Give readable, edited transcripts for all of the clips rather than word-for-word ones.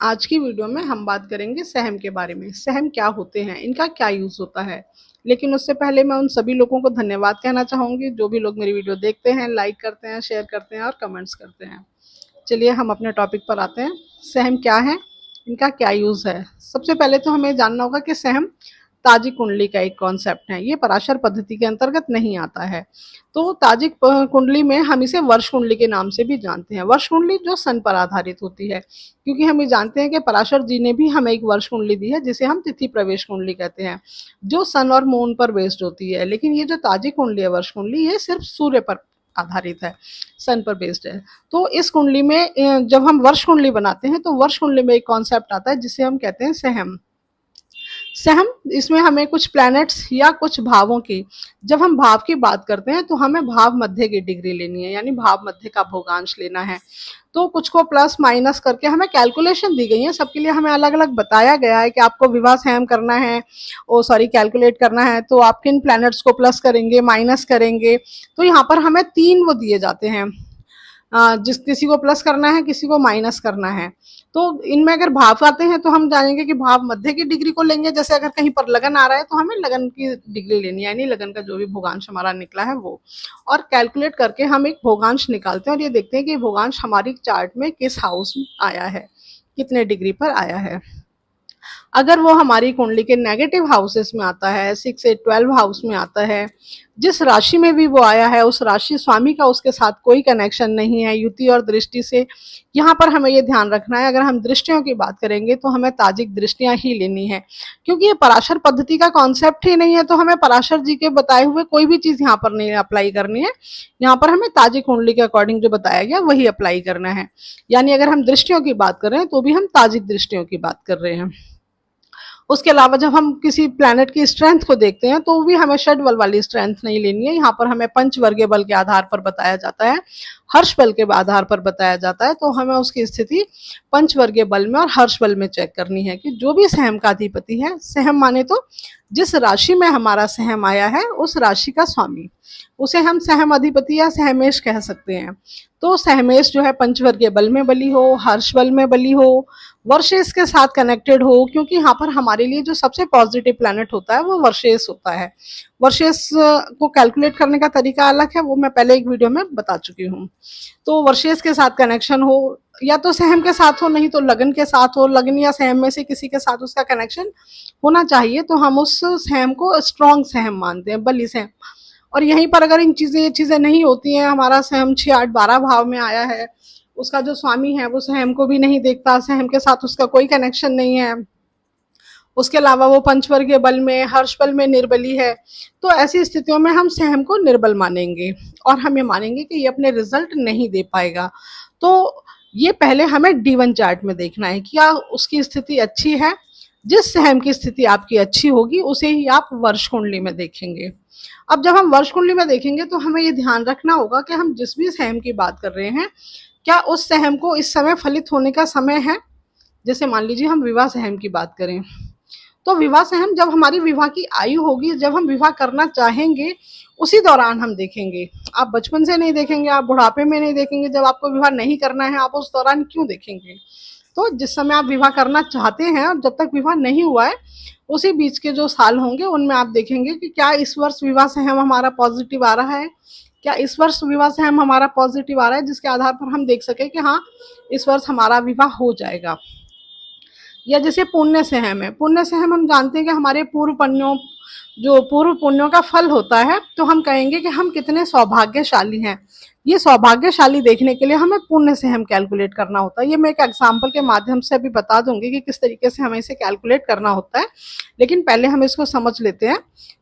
आज की वीडियो में हम बात करेंगे सहम के बारे में। सहम क्या होते हैं, इनका क्या यूज़ होता है। लेकिन उससे पहले मैं उन सभी लोगों को धन्यवाद कहना चाहूँगी जो भी लोग मेरी वीडियो देखते हैं, लाइक करते हैं, शेयर करते हैं और कमेंट्स करते हैं। चलिए हम अपने टॉपिक पर आते हैं। सहम क्या है, इनका क्या यूज़ है। सबसे पहले तो हमें जानना होगा कि सहम ताजी कुंडली का एक कॉन्सेप्ट है। ये पराशर पद्धति के अंतर्गत नहीं आता है। तो ताजी कुंडली में हम इसे वर्ष कुंडली के नाम से भी जानते हैं। वर्ष कुंडली जो सन पर आधारित होती है, क्योंकि हम ये जानते हैं कि पराशर जी ने भी हमें एक वर्ष कुंडली दी है जिसे हम तिथि प्रवेश कुंडली कहते हैं, जो सन और मून पर बेस्ड होती है। लेकिन ये जो ताजी कुंडली है वर्ष कुंडली, ये सिर्फ सूर्य पर आधारित है, सन पर बेस्ड है। तो इस कुंडली में जब हम वर्ष कुंडली बनाते हैं तो वर्ष कुंडली में एक कॉन्सेप्ट आता है जिसे हम कहते हैं सहम। सहम इसमें हमें कुछ प्लैनेट्स या कुछ भावों की, जब हम भाव की बात करते हैं तो हमें भाव मध्य की डिग्री लेनी है, यानी भाव मध्य का भोगांश लेना है। तो कुछ को प्लस माइनस करके हमें कैलकुलेशन दी गई है, सबके लिए हमें अलग अलग बताया गया है कि आपको विवाह सहम करना है, ओ सॉरी कैलकुलेट करना है तो आप किन प्लैनेट्स को प्लस करेंगे माइनस करेंगे। तो यहाँ पर हमें तीन वो दिए जाते हैं, जिस किसी को प्लस करना है, किसी को माइनस करना है। तो इनमें अगर भाव आते हैं तो हम जानेंगे कि भाव मध्य की डिग्री को लेंगे। जैसे अगर कहीं पर लगन आ रहा है तो हमें लगन की डिग्री लेनी है, यानी लगन का जो भी भोगांश हमारा निकला है वो, और कैलकुलेट करके हम एक भोगांश निकालते हैं और ये देखते हैं कि भोगांश हमारी चार्ट में किस हाउस में आया है, कितने डिग्री पर आया है। अगर वो हमारी कुंडली के नेगेटिव हाउसेस में आता है, 6 से 12 हाउस में आता है, जिस राशि में भी वो आया है उस राशि स्वामी का उसके साथ कोई कनेक्शन नहीं है युति और दृष्टि से। यहाँ पर हमें ये ध्यान रखना है, अगर हम दृष्टियों की बात करेंगे तो हमें ताजिक दृष्टियां ही लेनी है, क्योंकि ये पराशर पद्धति का कॉन्सेप्ट ही नहीं है। तो हमें पराशर जी के बताए हुए कोई भी चीज यहाँ पर नहीं अप्लाई करनी है। यहाँ पर हमें ताजिक कुंडली के अकॉर्डिंग जो बताया गया वही अप्लाई करना है। यानी अगर हम दृष्टियों की बात कर रहे हैं तो भी हम ताजिक दृष्टियों की बात कर रहे हैं। उसके अलावा जब हम किसी प्लैनेट की स्ट्रेंथ को देखते हैं तो भी हमें षड बल वाली स्ट्रेंथ नहीं लेनी है। यहाँ पर हमें पंचवर्गीय बल के आधार पर बताया जाता है, हर्ष बल के आधार पर बताया जाता है। तो हमें उसकी स्थिति पंचवर्गीय बल में और हर्ष बल में चेक करनी है कि जो भी सहम का अधिपति है, सहम माने तो जिस राशि में हमारा सहम आया है उस राशि का स्वामी, उसे हम सहम अधिपति या सहमेश कह सकते हैं। तो सहमेश जो है पंचवर्गीय बल में बली हो, हर्ष बल में बली हो, वर्षेस के साथ कनेक्टेड हो, क्योंकि यहाँ पर हमारे लिए जो सबसे पॉजिटिव प्लैनेट होता है वो वर्षेस होता है। वर्षेस को कैलकुलेट करने का तरीका अलग है, वो मैं पहले एक वीडियो में बता चुकी हूँ। तो वर्षेस के साथ कनेक्शन हो, या तो सहम के साथ हो, नहीं तो लगन के साथ हो, लगन या सहम में से किसी के साथ उसका कनेक्शन होना चाहिए, तो हम उस सहम को स्ट्रॉन्ग सहम मानते हैं, बली सहम। और यहीं पर अगर ये चीजें नहीं होती हैं, हमारा सहम 6, 8, 12 भाव में आया है, उसका जो स्वामी है वो सहम को भी नहीं देखता, सहम के साथ उसका कोई कनेक्शन नहीं है, उसके अलावा वो पंचवर्गीय बल में, हर्ष बल में निर्बली है, तो ऐसी स्थितियों में हम सहम को निर्बल मानेंगे और हम ये मानेंगे कि ये अपने रिजल्ट नहीं दे पाएगा। तो ये पहले हमें D1 चार्ट में देखना है, क्या उसकी स्थिति अच्छी है। जिस सहम की स्थिति आपकी अच्छी होगी उसे ही आप वर्ष कुंडली में देखेंगे। अब जब हम वर्ष कुंडली में देखेंगे तो हमें ये ध्यान रखना होगा कि हम जिस भी सहम की बात कर रहे हैं, क्या उस सहम को इस समय फलित होने का समय है। जैसे मान लीजिए हम विवाह सहम की बात करें, तो विवाह सहम जब हमारी विवाह की आयु होगी, जब हम विवाह करना चाहेंगे, उसी दौरान हम देखेंगे। आप बचपन से नहीं देखेंगे, आप बुढ़ापे में नहीं देखेंगे, जब आपको विवाह नहीं करना है आप उस दौरान क्यों देखेंगे। तो जिस समय आप विवाह करना चाहते हैं और जब तक विवाह नहीं हुआ है, उसी बीच के जो साल होंगे उनमें आप देखेंगे कि क्या इस वर्ष विवाह सहम हमारा पॉजिटिव आ रहा है, क्या इस वर्ष विवाह सहम हमारा पॉजिटिव आ रहा है, जिसके आधार पर हम देख सके कि हाँ इस वर्ष हमारा विवाह हो जाएगा। या जैसे पुण्य सहम है, पुण्य सहम हम जानते हैं कि हमारे पूर्व पुण्यों, जो पूर्व पुण्यों का फल होता है, तो हम कहेंगे कि हम कितने सौभाग्यशाली हैं। ये सौभाग्यशाली देखने के लिए हमें पुण्य सहम कैलकुलेट करना होता है। ये मैं एक एग्जाम्पल के माध्यम से अभी बता दूंगी कि किस तरीके से हमें इसे कैलकुलेट करना होता है, लेकिन पहले हम इसको समझ लेते हैं।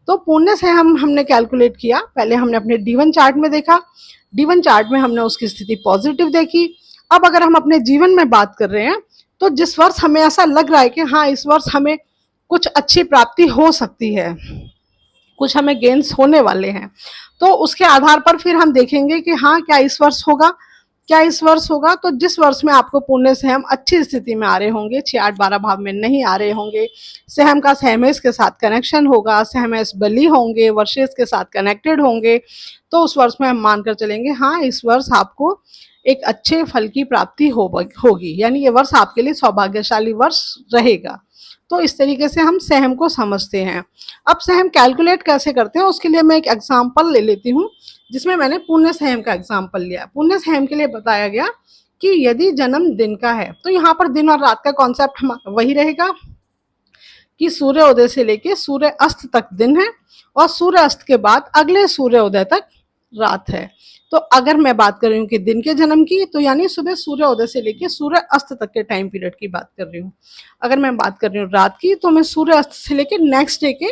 तो पुण्य सहम हमने कैलकुलेट किया, पहले हमने अपने D1 चार्ट में देखा, D1 चार्ट में हमने उसकी स्थिति पॉजिटिव देखी। अब अगर हम अपने जीवन में बात कर रहे हैं, तो जिस वर्ष हमें ऐसा लग रहा है कि हाँ इस वर्ष हमें कुछ अच्छी प्राप्ति हो सकती है, कुछ हमें गेन्स होने वाले हैं, तो उसके आधार पर फिर हम देखेंगे कि हाँ क्या इस वर्ष होगा, क्या इस वर्ष होगा? तो जिस वर्ष में आपको पुण्य सहम अच्छी स्थिति में आ रहे होंगे, 6, 8, 12 भाव में नहीं आ रहे होंगे, सहम का सहमेश के साथ कनेक्शन होगा, सहमेश बली होंगे, वर्षेस के साथ कनेक्टेड होंगे, तो उस वर्ष में हम मानकर चलेंगे हाँ इस वर्ष आपको एक अच्छे फल की प्राप्ति होगी, यानी ये वर्ष आपके लिए सौभाग्यशाली वर्ष रहेगा। तो इस तरीके से हम सहम को समझते हैं। अब सहम कैलकुलेट कैसे करते हैं उसके लिए मैं एक एग्जाम्पल ले लेती हूँ, जिसमें मैंने पुण्य सहम का एग्जाम्पल लिया। पुण्य सहम के लिए बताया गया कि यदि जन्म दिन का है तो यहाँ पर दिन और रात का कॉन्सेप्ट वही रहेगा कि सूर्य उदय से लेके सूर्य अस्त तक दिन है और सूर्य अस्त के बाद अगले सूर्य उदय तक रात है। तो अगर मैं बात कर रही हूँ कि दिन के जन्म की, तो यानी सुबह सूर्य उदय से लेके सूर्य अस्त तक के टाइम पीरियड की बात कर रही हूँ। अगर मैं बात कर रही हूँ रात की, तो मैं सूर्य अस्त से लेके नेक्स्ट डे के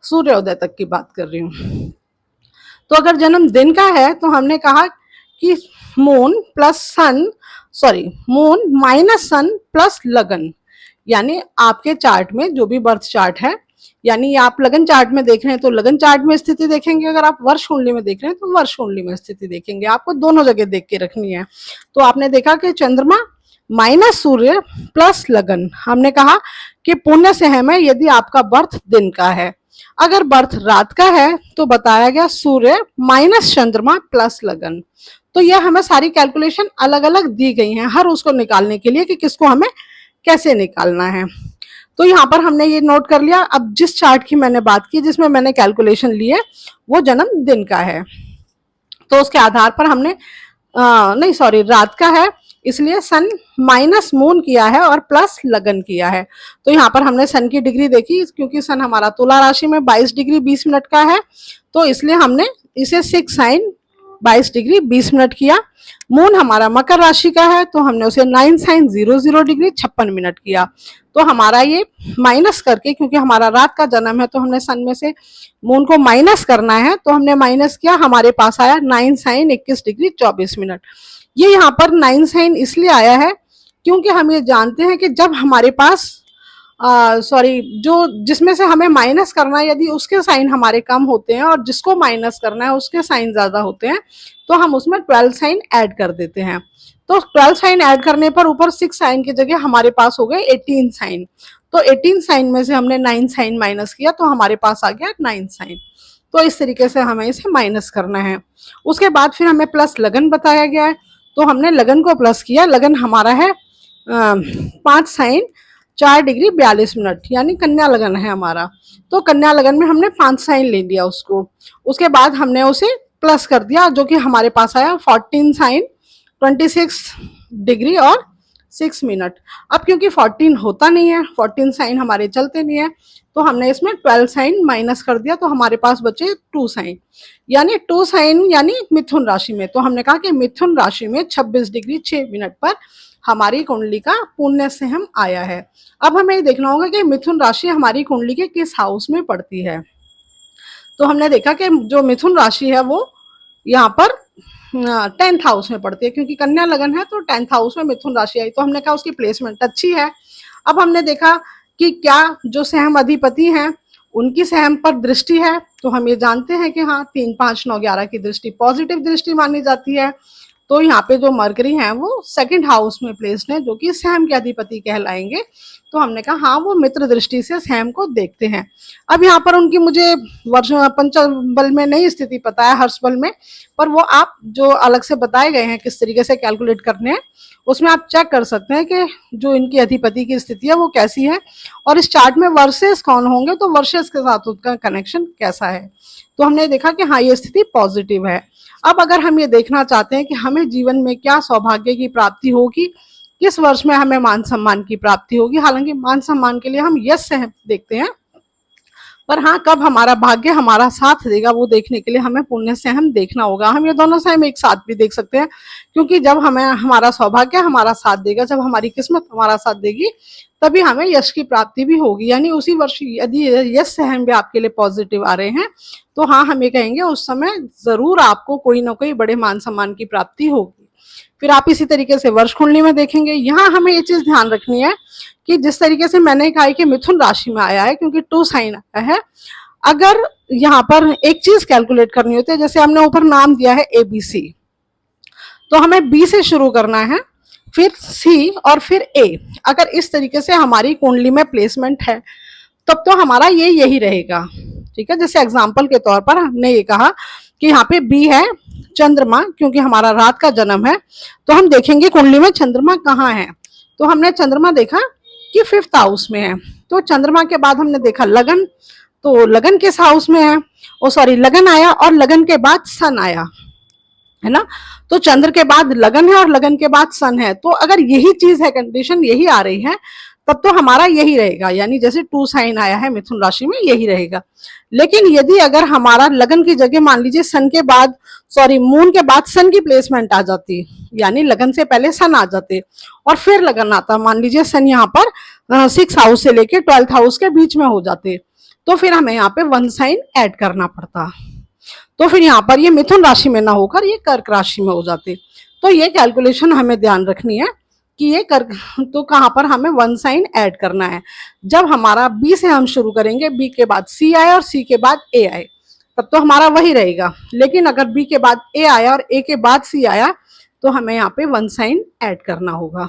सूर्य उदय तक की बात कर रही हूँ। तो अगर जन्म दिन का है तो हमने कहा कि मून प्लस सन, सॉरी मून माइनस सन प्लस लगन, यानी आपके चार्ट में जो भी बर्थ चार्ट है, यानी आप लगन चार्ट में देख रहे हैं तो लगन चार्ट में स्थिति देखेंगे, अगर आप वर्ष कुंडली में देख रहे हैं तो वर्ष कुंडली में स्थिति देखेंगे। आपको दोनों जगह देख के रखनी है। तो आपने देखा कि चंद्रमा माइनस सूर्य प्लस लगन, हमने कहा कि पुण्य सहम है यदि आपका बर्थ दिन का है। अगर बर्थ रात का है तो बताया गया सूर्य माइनस चंद्रमा प्लस लगन। तो यह हमें सारी कैलकुलेशन अलग अलग दी गई हैं हर उसको निकालने के लिए कि किसको हमें कैसे निकालना है। तो यहाँ पर हमने ये नोट कर लिया। अब जिस चार्ट की मैंने बात की जिसमें मैंने कैलकुलेशन ली है वो जन्म दिन का है, तो उसके आधार पर हमने नहीं सॉरी रात का है, इसलिए सन माइनस मून किया है और प्लस लगन किया है। तो यहाँ पर हमने सन की डिग्री देखी, क्योंकि सन हमारा तुला राशि में 22 डिग्री 20 मिनट का है, तो इसलिए हमने इसे 6 साइन 22 डिग्री 20 मिनट किया। मून हमारा मकर राशि का है तो हमने उसे 9 साइन 00 डिग्री 56 मिनट किया। तो हमारा ये माइनस करके, क्योंकि हमारा रात का जन्म है तो हमने सन में से मून को माइनस करना है, तो हमने माइनस किया, हमारे पास आया 9 साइन 21 डिग्री 24 मिनट। ये यहाँ पर 9 साइन इसलिए आया है क्योंकि हम ये जानते हैं कि जब हमारे पास जो जिसमें से हमें माइनस करना है, यदि उसके साइन हमारे कम होते हैं और जिसको माइनस करना है उसके साइन ज्यादा होते हैं, तो हम उसमें 12 साइन ऐड कर देते हैं। तो 12 साइन ऐड करने पर ऊपर 6 साइन की जगह हमारे पास हो गए 18 साइन। तो 18 साइन में से हमने 9 साइन माइनस किया तो हमारे पास आ गया 9 साइन। तो इस तरीके से हमें इसे माइनस करना है। उसके बाद फिर हमें प्लस लगन बताया गया है, तो हमने लगन को प्लस किया। लगन हमारा है 5 साइन 4 डिग्री 42 मिनट, यानी कन्या लगन है हमारा। तो कन्या लगन में हमने 5 साइन ले लिया उसको। उसके बाद हमने उसे प्लस कर दिया, जो कि हमारे पास आया 14 साइन 26 डिग्री और 6 मिनट। अब क्योंकि 14 होता नहीं है, 14 साइन हमारे चलते नहीं है, तो हमने इसमें 12 साइन माइनस कर दिया, तो हमारे पास बचे 2 साइन, यानी 2 साइन यानी मिथुन राशि में। तो हमने कहा कि मिथुन राशि में 26 डिग्री 6 मिनट पर हमारी कुंडली का पुण्य सहम आया है। अब हमें देखना होगा कि मिथुन राशि हमारी कुंडली के किस हाउस में पड़ती है। तो हमने देखा कि जो मिथुन राशि है वो यहाँ पर 10th हाउस में पड़ती है, क्योंकि कन्या लगन है तो 10th हाउस में मिथुन राशि आई, तो हमने कहा उसकी प्लेसमेंट अच्छी है। अब हमने देखा कि क्या जो सहम अधिपति हैं उनकी सहम पर दृष्टि है, तो हम ये जानते हैं कि हाँ 3, 5, 9, 11 की दृष्टि पॉजिटिव दृष्टि मानी जाती है। तो यहाँ पे जो मरकरी हैं वो 2nd हाउस में प्लेस्ड है, जो कि सहम के अधिपति कहलाएंगे। तो हमने कहा हाँ वो मित्र दृष्टि से सहम को देखते हैं। अब यहाँ पर उनकी मुझे वर्ष पंचबल में नहीं स्थिति पता है, हर्ष बल में, पर वो आप जो अलग से बताए गए हैं किस तरीके से कैलकुलेट करने हैं, उसमें आप चेक कर सकते हैं कि जो इनकी अधिपति की स्थिति है वो कैसी है, और इस चार्ट में वर्सेस कौन होंगे तो वर्सेस के साथ उसका कनेक्शन कैसा है। तो हमने देखा कि हाँ ये स्थिति पॉजिटिव है। अब अगर हम ये देखना चाहते हैं कि हमें जीवन में क्या सौभाग्य की प्राप्ति होगी, किस वर्ष में हमें मान सम्मान की प्राप्ति होगी, हालांकि मान सम्मान के लिए हम यश से देखते हैं, पर हाँ कब हमारा भाग्य हमारा साथ देगा वो देखने के लिए हमें पुण्य से हम देखना होगा। हम ये दोनों से हम एक साथ भी देख सकते हैं, क्योंकि जब हमें हमारा सौभाग्य हमारा साथ देगा, जब हमारी किस्मत हमारा साथ देगी, तभी हमें यश की प्राप्ति भी होगी। यानी उसी वर्ष यदि यश सहम भी आपके लिए पॉजिटिव आ रहे हैं तो हाँ हम ये कहेंगे उस समय जरूर आपको कोई ना कोई बड़े मान सम्मान की प्राप्ति होगी। फिर आप इसी तरीके से वर्ष कुंडली में देखेंगे। यहाँ हमें ये चीज ध्यान रखनी है कि जिस तरीके से मैंने कहा कि मिथुन राशि में आया है, क्योंकि 2 साइन आया है, अगर यहाँ पर एक चीज कैलकुलेट करनी होती है, जैसे हमने ऊपर नाम दिया है ABC, तो हमें बी से शुरू करना है, फिर सी और फिर ए। अगर इस तरीके से हमारी कुंडली में प्लेसमेंट है तब तो हमारा ये यही रहेगा। ठीक है, जैसे एग्जाम्पल के तौर पर हमने ये कहा कि यहाँ पे बी है चंद्रमा, क्योंकि हमारा रात का जन्म है, तो हम देखेंगे कुंडली में चंद्रमा कहाँ है। तो हमने चंद्रमा देखा कि 5th हाउस में है। तो चंद्रमा के बाद हमने देखा लगन, तो लगन किस हाउस में है, ओ सॉरी लगन आया और लगन के बाद सन आया, है ना। तो चंद्र के बाद लगन है और लगन के बाद सन है। तो अगर यही चीज है, कंडीशन यही आ रही है, तब तो हमारा यही रहेगा, यानी जैसे 2 साइन आया है मिथुन राशि में, यही रहेगा। लेकिन यदि अगर हमारा लगन की जगह मान लीजिए सन के बाद सॉरी मून के बाद सन की प्लेसमेंट आ जाती, यानी लगन से पहले सन आ जाते और फिर लगन आता, मान लीजिए सन यहाँ पर 6 हाउस से लेके 12th हाउस के बीच में हो जाते, तो फिर हमें यहाँ पे 1 साइन ऐड करना पड़ता। तो फिर यहाँ पर ये मिथुन राशि में ना होकर ये कर्क राशि में हो जाते। तो ये कैलकुलेशन हमें ध्यान रखनी है कि ये कर्क, तो कहाँ पर हमें 1 साइन ऐड करना है। जब हमारा बी से हम शुरू करेंगे, बी के बाद सी आए और सी के बाद ए आए, तब तो हमारा वही रहेगा। लेकिन अगर बी के बाद ए आया और ए के बाद सी आया, तो हमें यहाँ पे 1 साइन ऐड करना होगा।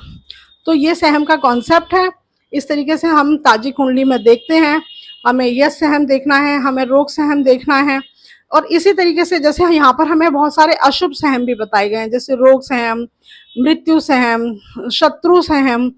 तो ये सहम का कॉन्सेप्ट है। इस तरीके से हम ताजी कुंडली में देखते हैं। हमें यश सहम देखना है, हमें रोग सहम देखना है, और इसी तरीके से जैसे यहाँ पर हमें बहुत सारे अशुभ सहम भी बताए गए हैं, जैसे रोग सहम, मृत्यु सहम, शत्रु सहम।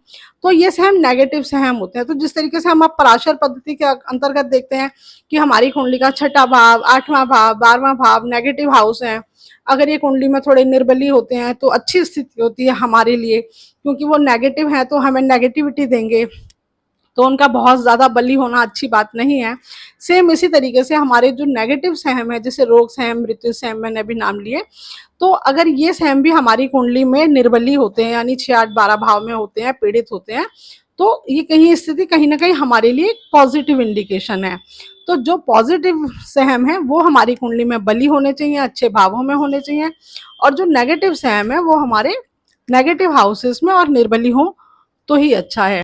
तो ये सहम नेगेटिव सहम होते हैं। तो जिस तरीके से हम अब पराशर पद्धति के अंतर्गत देखते हैं कि हमारी कुंडली का 6ठा भाव, 8वां भाव, 12वां भाव नेगेटिव हाउस है, अगर ये कुंडली में थोड़े निर्बली होते हैं तो अच्छी स्थिति होती है हमारे लिए, क्योंकि वो नेगेटिव है तो हमें नेगेटिविटी देंगे, तो उनका बहुत ज्यादा बली होना अच्छी बात नहीं है। सेम इसी तरीके से हमारे जो नेगेटिव सहम है, जैसे रोग सहम, मृत्यु सहम मैंने अभी नाम लिए, तो अगर ये सहम भी हमारी कुंडली में निर्बली होते हैं, यानी 6, 8, 12 भाव में होते हैं, पीड़ित होते हैं, तो ये कहीं स्थिति कहीं ना कहीं हमारे लिए पॉजिटिव इंडिकेशन है। तो जो पॉजिटिव सहम है वो हमारी कुंडली में बली होने चाहिए, अच्छे भावों में होने चाहिए, और जो नेगेटिव सहम है वो हमारे नेगेटिव हाउसेस में और निर्बली हो तो ही अच्छा है।